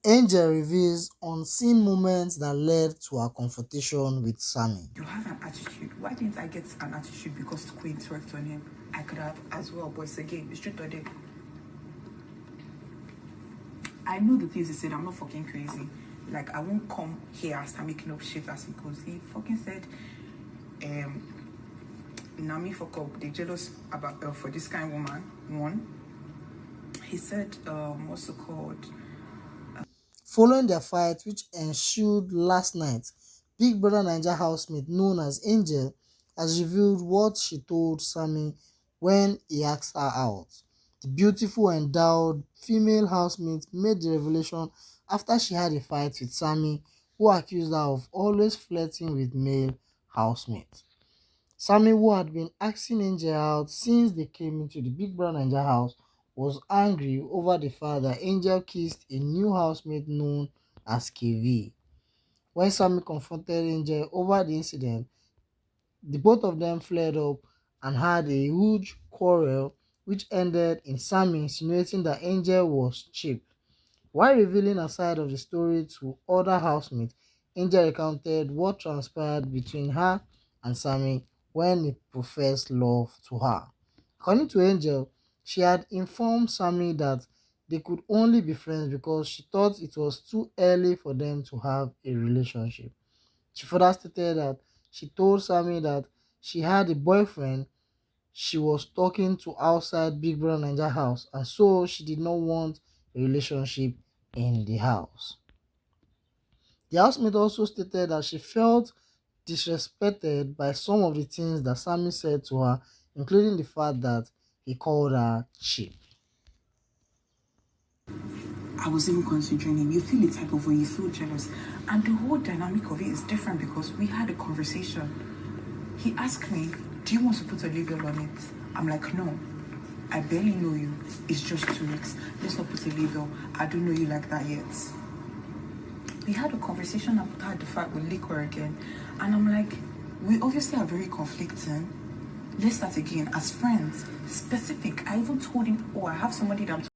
Angel reveals unseen moments that led to her confrontation with Sammie. You have an attitude. Why didn't I get an attitude because Queen twerked on him? I could have as well, but it's a game. It's truth or dare. I know the things he said. I'm not fucking crazy. Like, I won't come here and start making up shit as he goes. He fucking said, Nami fuck up. They jealous about for this kind of woman. One. He said, what's it called? Following their fight, which ensued last night, Big Brother NAIJA housemate known as Angel has revealed what she told Sammie when he asked her out. The beautiful endowed female housemate made the revelation after she had a fight with Sammie, who accused her of always flirting with male housemates. Sammie, who had been asking Angel out since they came into the Big Brother NAIJA house, was angry over the fact that Angel kissed a new housemate known as KV. When Sammie confronted Angel over the incident, the both of them flared up and had a huge quarrel, which ended in Sammie insinuating that Angel was cheap. While revealing a side of the story to other housemates, Angel recounted what transpired between her and Sammie when he professed love to her. According to Angel, she had informed Sammie that they could only be friends because she thought it was too early for them to have a relationship. She further stated that she told Sammie that she had a boyfriend she was talking to outside Big Brother NAIJA house, and so she did not want a relationship in the house. The housemate also stated that she felt disrespected by some of the things that Sammie said to her, including the fact that he called her cheap. I was even considering him. You feel the type of way, you feel jealous. And the whole dynamic of it is different because we had a conversation. He asked me, do you want to put a label on it? I'm like, no. I barely know you. It's just 2 weeks. Let's not put a label. I don't know you like that yet. We had a conversation after the fact with Liquor again. And I'm like, we obviously are very conflicting. Let's start again as friends. Specific. I even told him, oh, I have somebody that I'm